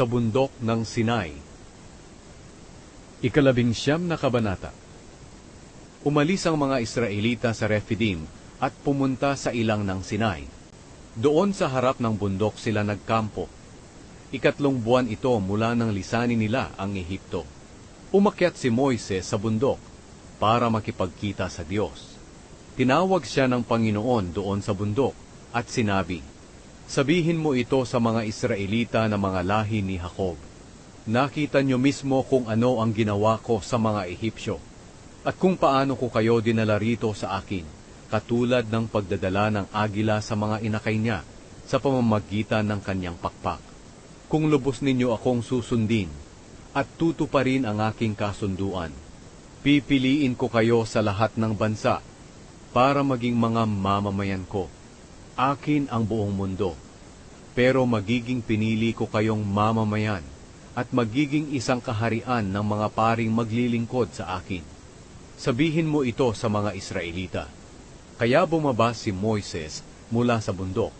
sa bundok ng Sinai. Ikalabing-siyam na kabanata. Umalis ang mga Israelita sa Rephidim at pumunta sa ilang ng Sinai. Doon sa harap ng bundok sila nagkampo. Ikatlong buwan ito mula nang lisanin nila ang Ehipto. Umakyat si Moises sa bundok para makipagkita sa Diyos. Tinawag siya ng Panginoon doon sa bundok at sinabi, "Sabihin mo ito sa mga Israelita na mga lahi ni Jacob. Nakita niyo mismo kung ano ang ginawa ko sa mga Ehipsyo, at kung paano ko kayo dinala rito sa akin, katulad ng pagdadala ng agila sa mga inakay niya sa pamamagitan ng kanyang pakpak. Kung lubos ninyo akong susundin at tutuparin ang aking kasunduan, pipiliin ko kayo sa lahat ng bansa para maging mga mamamayan ko. Akin ang buong mundo, pero magiging pinili ko kayong mamamayan at magiging isang kaharian ng mga paring maglilingkod sa akin. Sabihin mo ito sa mga Israelita." Kaya bumaba si Moises mula sa bundok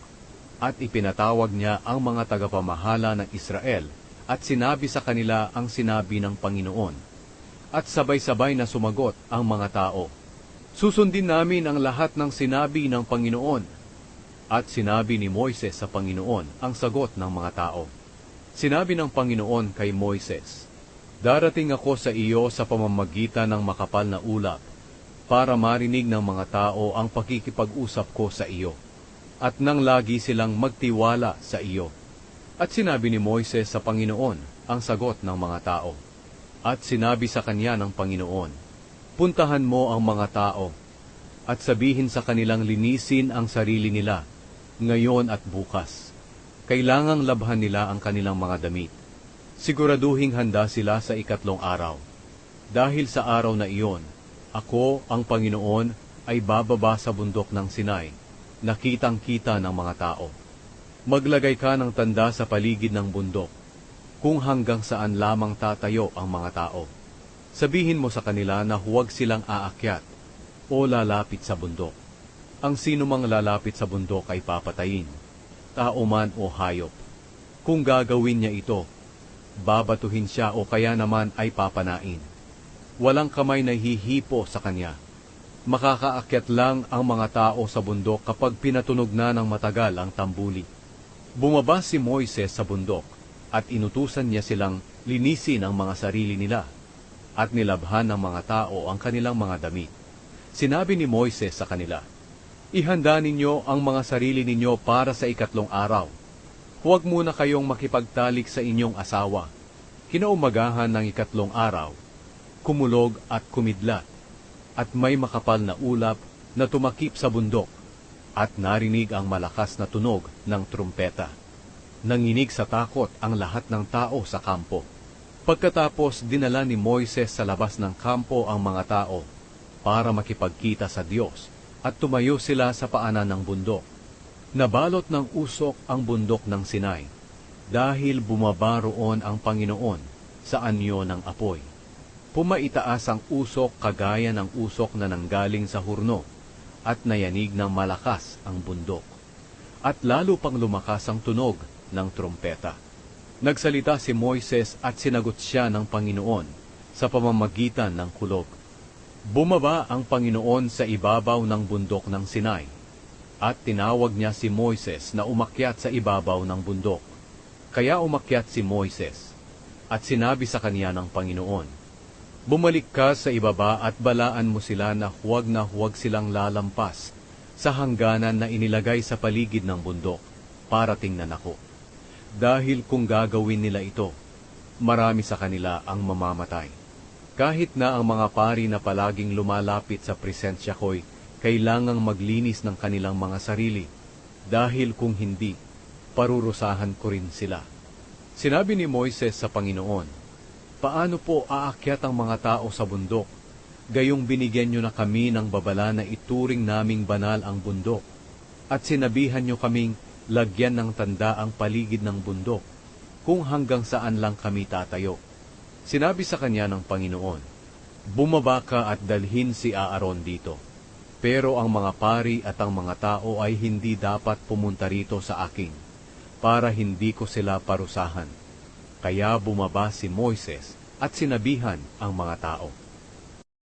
at ipinatawag niya ang mga tagapamahala ng Israel at sinabi sa kanila ang sinabi ng Panginoon. At sabay-sabay na sumagot ang mga tao, "Susundin namin ang lahat ng sinabi ng Panginoon." At sinabi ni Moises sa Panginoon ang sagot ng mga tao. Sinabi ng Panginoon kay Moises, "Darating ako sa iyo sa pamamagitan ng makapal na ulap para marinig ng mga tao ang pakikipag-usap ko sa iyo, at nang lagi silang magtiwala sa iyo." At sinabi ni Moises sa Panginoon ang sagot ng mga tao. At sinabi sa kanya ng Panginoon, "Puntahan mo ang mga tao at sabihin sa kanilang linisin ang sarili nila ngayon at bukas. Kailangang labhan nila ang kanilang mga damit. Siguraduhing handa sila sa ikatlong araw. Dahil sa araw na iyon, ako, ang Panginoon, ay bababa sa bundok ng Sinai, nakitang-kita ng mga tao. Maglagay ka ng tanda sa paligid ng bundok, kung hanggang saan lamang tatayo ang mga tao. Sabihin mo sa kanila na huwag silang aakyat o lalapit sa bundok. Ang sino mang lalapit sa bundok ay papatayin, tao man o hayop. Kung gagawin niya ito, babatuhin siya o kaya naman ay papanain. Walang kamay na hihipo sa kanya. Makakaakyat lang ang mga tao sa bundok kapag pinatunog na ng matagal ang tambuli." Bumaba si Moises sa bundok at inutusan niya silang linisin ang mga sarili nila at nilabhan ng mga tao ang kanilang mga damit. Sinabi ni Moises sa kanila, "Ihanda ninyo ang mga sarili ninyo para sa ikatlong araw. Huwag muna kayong makipagtalik sa inyong asawa." Kinaumagahan ng ikatlong araw, kumulog at kumidlat, at may makapal na ulap na tumakip sa bundok, at narinig ang malakas na tunog ng trumpeta. Nanginig sa takot ang lahat ng tao sa kampo. Pagkatapos dinala ni Moises sa labas ng kampo ang mga tao para makipagkita sa Diyos, at tumayo sila sa paanan ng bundok. Nabalot ng usok ang bundok ng Sinai, dahil bumaba roon ang Panginoon sa anyo ng apoy. Pumaitaas ang usok kagaya ng usok na nanggaling sa hurno, at nayanig ng malakas ang bundok. At lalo pang lumakas ang tunog ng trumpeta. Nagsalita si Moises at sinagot siya ng Panginoon sa pamamagitan ng kulog. Bumaba ang Panginoon sa ibabaw ng bundok ng Sinai, at tinawag niya si Moises na umakyat sa ibabaw ng bundok. Kaya umakyat si Moises, at sinabi sa kanya ng Panginoon, "Bumalik ka sa ibaba at balaan mo sila na huwag silang lalampas sa hangganan na inilagay sa paligid ng bundok para tingnan ako. Dahil kung gagawin nila ito, marami sa kanila ang mamamatay. Kahit na ang mga pari na palaging lumalapit sa presensya ko'y kailangang maglinis ng kanilang mga sarili, dahil kung hindi, parurusahan ko rin sila." Sinabi ni Moises sa Panginoon, "Paano po aakyat ang mga tao sa bundok? Gayong binigyan nyo na kami ng babala na ituring naming banal ang bundok, at sinabihan nyo kaming lagyan ng tanda ang paligid ng bundok, kung hanggang saan lang kami tatayo." Sinabi sa kanya ng Panginoon, "Bumaba ka at dalhin si Aaron dito. Pero ang mga pari at ang mga tao ay hindi dapat pumunta rito sa akin, para hindi ko sila parusahan. Kaya bumaba si Moises at sinabihan ang mga tao.